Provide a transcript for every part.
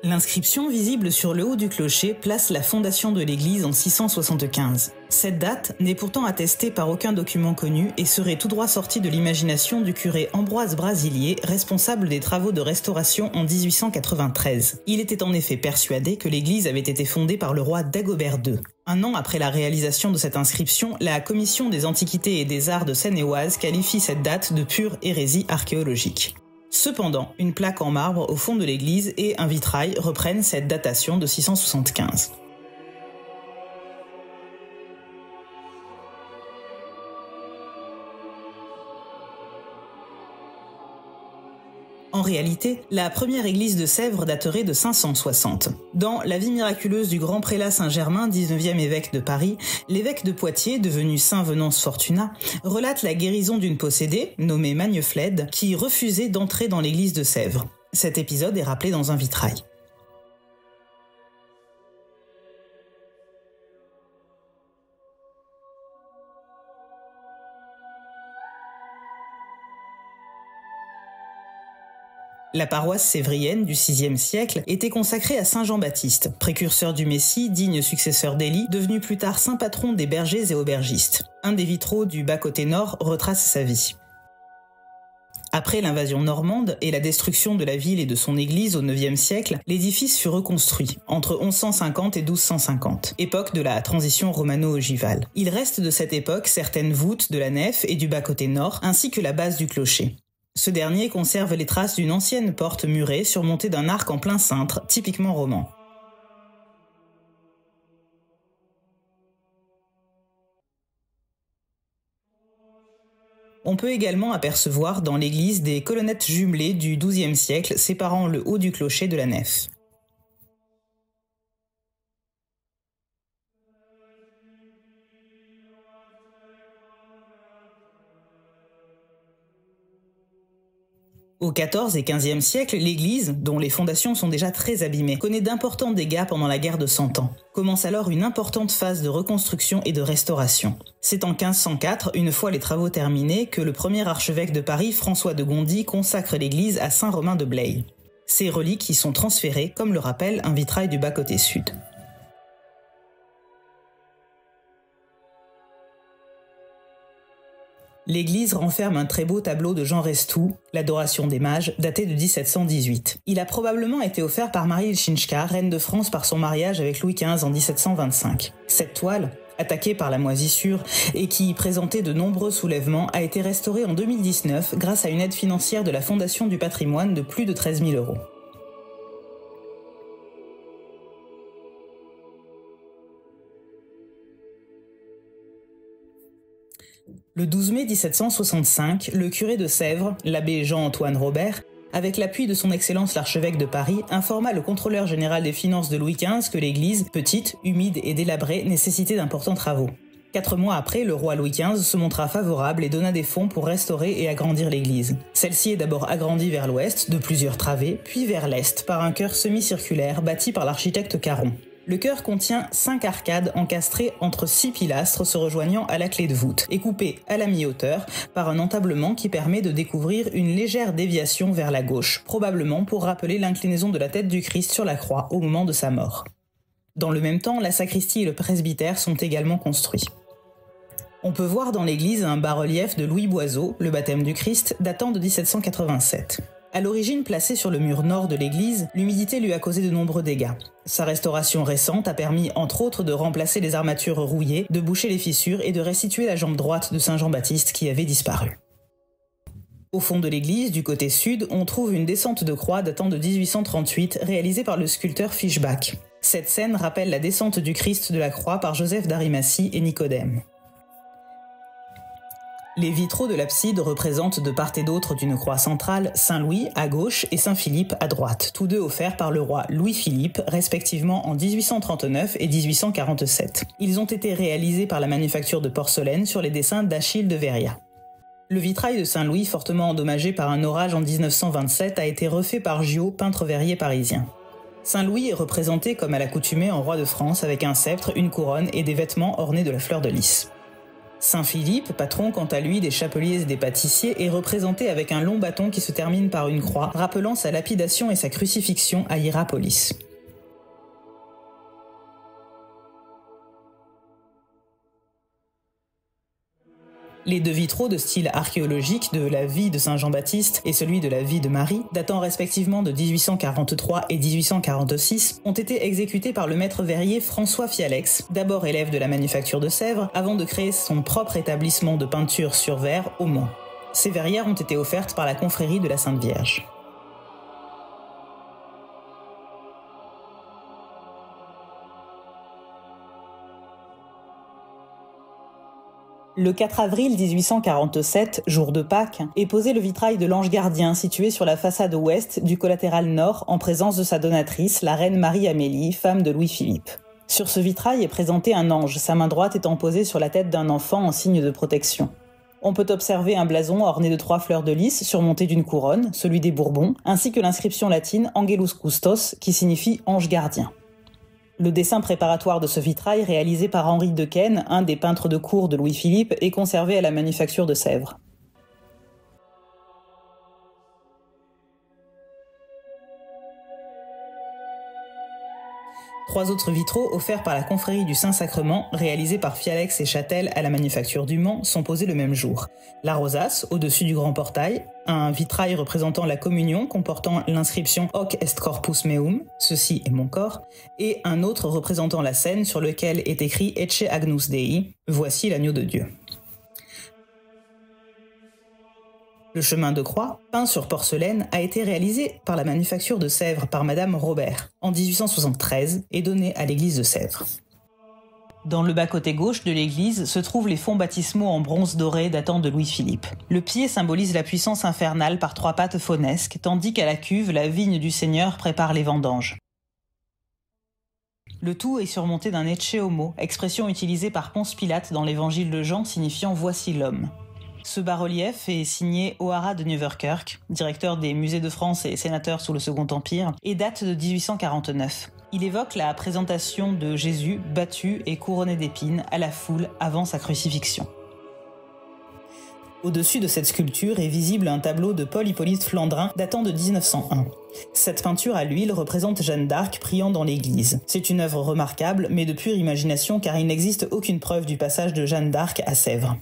L'inscription visible sur le haut du clocher place la fondation de l'église en 675. Cette date n'est pourtant attestée par aucun document connu et serait tout droit sortie de l'imagination du curé Ambroise Brasilier, responsable des travaux de restauration en 1893. Il était en effet persuadé que l'église avait été fondée par le roi Dagobert II. Un an après la réalisation de cette inscription, la Commission des Antiquités et des Arts de Seine-et-Oise qualifie cette date de pure hérésie archéologique. Cependant, une plaque en marbre au fond de l'église et un vitrail reprennent cette datation de 675. En réalité, la première église de Sèvres daterait de 560. Dans La vie miraculeuse du grand prélat Saint-Germain, 19e évêque de Paris, l'évêque de Poitiers, devenu Saint Venance Fortunat, relate la guérison d'une possédée, nommée Magneflède, qui refusait d'entrer dans l'église de Sèvres. Cet épisode est rappelé dans un vitrail. La paroisse sévrienne du VIe siècle était consacrée à Saint Jean-Baptiste, précurseur du Messie, digne successeur d'Élie, devenu plus tard saint patron des bergers et aubergistes. Un des vitraux du bas-côté nord retrace sa vie. Après l'invasion normande et la destruction de la ville et de son église au IXe siècle, l'édifice fut reconstruit entre 1150 et 1250, époque de la transition romano-ogivale. Il reste de cette époque certaines voûtes de la nef et du bas-côté nord, ainsi que la base du clocher. Ce dernier conserve les traces d'une ancienne porte murée surmontée d'un arc en plein cintre, typiquement roman. On peut également apercevoir dans l'église des colonnettes jumelées du XIIe siècle séparant le haut du clocher de la nef. Au XIVe et XVe siècle, l'église, dont les fondations sont déjà très abîmées, connaît d'importants dégâts pendant la guerre de Cent Ans. Commence alors une importante phase de reconstruction et de restauration. C'est en 1504, une fois les travaux terminés, que le premier archevêque de Paris, François de Gondi, consacre l'église à saint Romain de Blaye. Ces reliques y sont transférées, comme le rappelle un vitrail du bas-côté sud. L'église renferme un très beau tableau de Jean Restou, l'Adoration des Mages, daté de 1718. Il a probablement été offert par Marie Ilchinchka, reine de France par son mariage avec Louis XV en 1725. Cette toile, attaquée par la moisissure et qui présentait de nombreux soulèvements, a été restaurée en 2019 grâce à une aide financière de la Fondation du patrimoine de plus de 13 000 €. Le 12 mai 1765, le curé de Sèvres, l'abbé Jean-Antoine Robert, avec l'appui de son Excellence l'archevêque de Paris, informa le contrôleur général des finances de Louis XV que l'église, petite, humide et délabrée, nécessitait d'importants travaux. 4 mois après, le roi Louis XV se montra favorable et donna des fonds pour restaurer et agrandir l'église. Celle-ci est d'abord agrandie vers l'ouest, de plusieurs travées, puis vers l'est, par un chœur semi-circulaire bâti par l'architecte Caron. Le chœur contient 5 arcades encastrées entre 6 pilastres se rejoignant à la clé de voûte et coupées à la mi-hauteur par un entablement qui permet de découvrir une légère déviation vers la gauche, probablement pour rappeler l'inclinaison de la tête du Christ sur la croix au moment de sa mort. Dans le même temps, la sacristie et le presbytère sont également construits. On peut voir dans l'église un bas-relief de Louis Boiseau, le baptême du Christ, datant de 1787. À l'origine placé sur le mur nord de l'église, l'humidité lui a causé de nombreux dégâts. Sa restauration récente a permis, entre autres, de remplacer les armatures rouillées, de boucher les fissures et de restituer la jambe droite de Saint Jean-Baptiste qui avait disparu. Au fond de l'église, du côté sud, on trouve une descente de croix datant de 1838, réalisée par le sculpteur Fischbach. Cette scène rappelle la descente du Christ de la croix par Joseph d'Arimathie et Nicodème. Les vitraux de l'abside représentent de part et d'autre d'une croix centrale Saint-Louis à gauche et Saint-Philippe à droite, tous deux offerts par le roi Louis-Philippe, respectivement en 1839 et 1847. Ils ont été réalisés par la manufacture de porcelaine sur les dessins d'Achille de Veria. Le vitrail de Saint-Louis, fortement endommagé par un orage en 1927, a été refait par Giot, peintre verrier parisien. Saint-Louis est représenté comme à l'accoutumée en roi de France avec un sceptre, une couronne et des vêtements ornés de la fleur de lys. Saint Philippe, patron quant à lui des chapeliers et des pâtissiers, est représenté avec un long bâton qui se termine par une croix, rappelant sa lapidation et sa crucifixion à Hiérapolis. Les deux vitraux de style archéologique de la vie de Saint Jean-Baptiste et celui de la vie de Marie, datant respectivement de 1843 et 1846, ont été exécutés par le maître verrier François Fialex, d'abord élève de la manufacture de Sèvres, avant de créer son propre établissement de peinture sur verre au Mans. Ces verrières ont été offertes par la confrérie de la Sainte Vierge. Le 4 avril 1847, jour de Pâques, est posé le vitrail de l'Ange Gardien situé sur la façade ouest du collatéral nord en présence de sa donatrice, la reine Marie-Amélie, femme de Louis-Philippe. Sur ce vitrail est présenté un ange, sa main droite étant posée sur la tête d'un enfant en signe de protection. On peut observer un blason orné de 3 fleurs de lys surmonté d'une couronne, celui des Bourbons, ainsi que l'inscription latine Angelus Custos qui signifie Ange Gardien. Le dessin préparatoire de ce vitrail, réalisé par Henri Dequesne, un des peintres de cour de Louis-Philippe, est conservé à la manufacture de Sèvres. Trois autres vitraux offerts par la confrérie du Saint-Sacrement, réalisés par Fialex et Châtel à la manufacture du Mans, sont posés le même jour. La rosace, au-dessus du grand portail, un vitrail représentant la communion comportant l'inscription Hoc est corpus meum, ceci est mon corps, et un autre représentant la scène sur lequel est écrit Ecce agnus Dei, voici l'agneau de Dieu. Le chemin de croix, peint sur porcelaine, a été réalisé par la manufacture de Sèvres par Madame Robert en 1873 et donné à l'église de Sèvres. Dans le bas-côté gauche de l'église se trouvent les fonds baptismaux en bronze doré datant de Louis-Philippe. Le pied symbolise la puissance infernale par 3 pattes faunesques, tandis qu'à la cuve, la vigne du Seigneur prépare les vendanges. Le tout est surmonté d'un Ecce homo, expression utilisée par Ponce Pilate dans l'évangile de Jean signifiant « Voici l'homme ». Ce bas-relief est signé O'Hara de Nieuwerkerk, directeur des musées de France et sénateur sous le Second Empire, et date de 1849. Il évoque la présentation de Jésus battu et couronné d'épines à la foule avant sa crucifixion. Au-dessus de cette sculpture est visible un tableau de Paul-Hippolyte Flandrin datant de 1901. Cette peinture à l'huile représente Jeanne d'Arc priant dans l'église. C'est une œuvre remarquable, mais de pure imagination car il n'existe aucune preuve du passage de Jeanne d'Arc à Sèvres.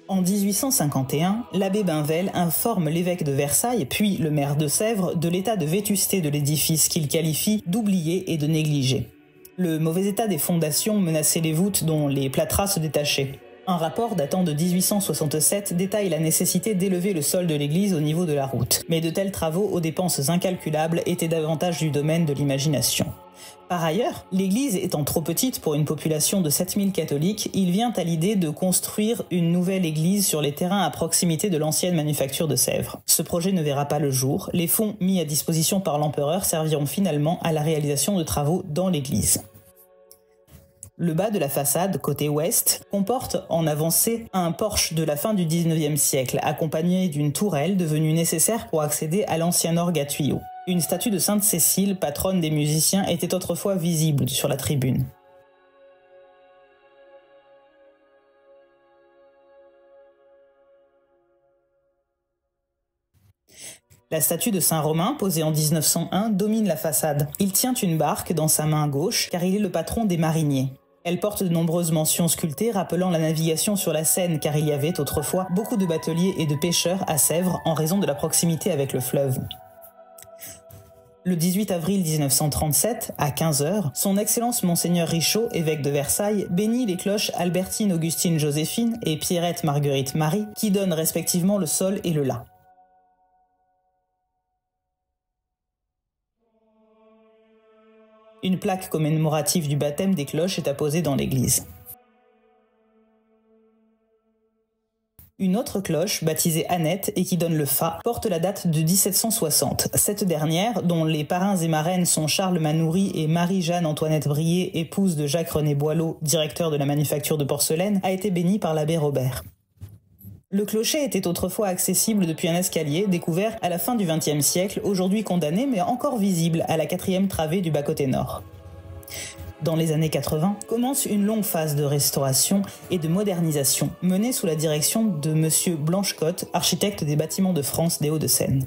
En 1851, l'abbé Bainvel informe l'évêque de Versailles, puis le maire de Sèvres, de l'état de vétusté de l'édifice qu'il qualifie d'oublié et de négligé. Le mauvais état des fondations menaçait les voûtes dont les plâtras se détachaient. Un rapport datant de 1867 détaille la nécessité d'élever le sol de l'église au niveau de la route. Mais de tels travaux aux dépenses incalculables étaient davantage du domaine de l'imagination. Par ailleurs, l'église étant trop petite pour une population de 7000 catholiques, il vient à l'idée de construire une nouvelle église sur les terrains à proximité de l'ancienne manufacture de Sèvres. Ce projet ne verra pas le jour, les fonds mis à disposition par l'empereur serviront finalement à la réalisation de travaux dans l'église. Le bas de la façade, côté ouest, comporte en avancée un porche de la fin du XIXe siècle, accompagné d'une tourelle devenue nécessaire pour accéder à l'ancien orgue à tuyaux. Une statue de Sainte Cécile, patronne des musiciens, était autrefois visible sur la tribune. La statue de Saint-Romain, posée en 1901, domine la façade. Il tient une barque dans sa main gauche, car il est le patron des mariniers. Elle porte de nombreuses mentions sculptées rappelant la navigation sur la Seine, car il y avait autrefois beaucoup de bateliers et de pêcheurs à Sèvres en raison de la proximité avec le fleuve. Le 18 avril 1937, à 15h, son Excellence Monseigneur Richaud, évêque de Versailles, bénit les cloches Albertine Augustine Joséphine et Pierrette Marguerite Marie, qui donnent respectivement le sol et le la. Une plaque commémorative du baptême des cloches est apposée dans l'église. Une autre cloche, baptisée Annette et qui donne le Fa, porte la date de 1760. Cette dernière, dont les parrains et marraines sont Charles Manoury et Marie-Jeanne-Antoinette Brier, épouse de Jacques-René Boileau, directeur de la manufacture de porcelaine, a été bénie par l'abbé Robert. Le clocher était autrefois accessible depuis un escalier découvert à la fin du XXe siècle, aujourd'hui condamné mais encore visible à la 4e travée du bas-côté nord. Dans les années 80, commence une longue phase de restauration et de modernisation menée sous la direction de M. Blanchecotte, architecte des bâtiments de France des Hauts-de-Seine.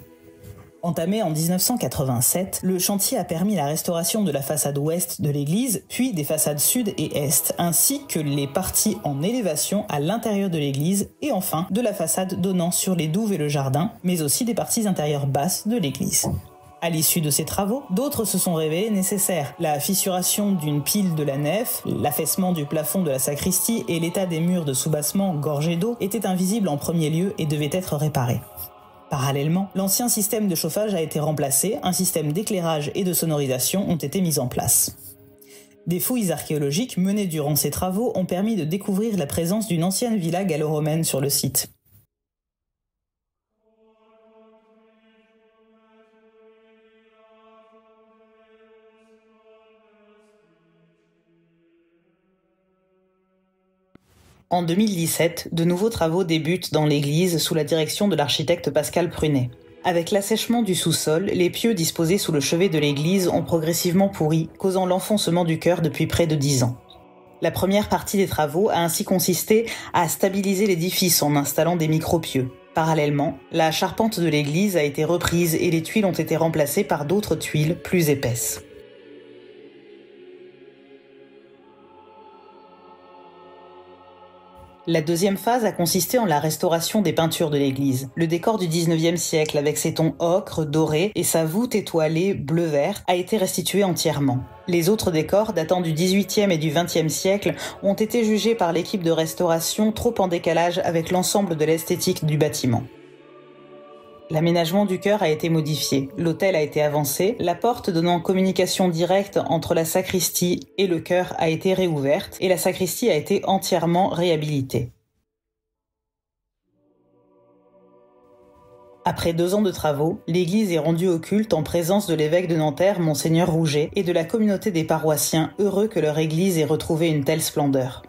Entamé en 1987, le chantier a permis la restauration de la façade ouest de l'église, puis des façades sud et est, ainsi que les parties en élévation à l'intérieur de l'église, et enfin de la façade donnant sur les douves et le jardin, mais aussi des parties intérieures basses de l'église. À l'issue de ces travaux, d'autres se sont révélés nécessaires. La fissuration d'une pile de la nef, l'affaissement du plafond de la sacristie et l'état des murs de soubassement gorgés d'eau étaient invisibles en premier lieu et devaient être réparés. Parallèlement, l'ancien système de chauffage a été remplacé, un système d'éclairage et de sonorisation ont été mis en place. Des fouilles archéologiques menées durant ces travaux ont permis de découvrir la présence d'une ancienne villa gallo-romaine sur le site. En 2017, de nouveaux travaux débutent dans l'église sous la direction de l'architecte Pascal Prunet. Avec l'assèchement du sous-sol, les pieux disposés sous le chevet de l'église ont progressivement pourri, causant l'enfoncement du chœur depuis près de 10 ans. La première partie des travaux a ainsi consisté à stabiliser l'édifice en installant des micro-pieux. Parallèlement, la charpente de l'église a été reprise et les tuiles ont été remplacées par d'autres tuiles plus épaisses. La deuxième phase a consisté en la restauration des peintures de l'église. Le décor du 19e siècle, avec ses tons ocre, doré et sa voûte étoilée bleu-vert, a été restitué entièrement. Les autres décors, datant du 18e et du 20e siècle, ont été jugés par l'équipe de restauration trop en décalage avec l'ensemble de l'esthétique du bâtiment. L'aménagement du chœur a été modifié, l'autel a été avancé, la porte donnant communication directe entre la sacristie et le chœur a été réouverte et la sacristie a été entièrement réhabilitée. Après 2 ans de travaux, l'église est rendue au culte en présence de l'évêque de Nanterre, Monseigneur Rouget, et de la communauté des paroissiens heureux que leur église ait retrouvé une telle splendeur.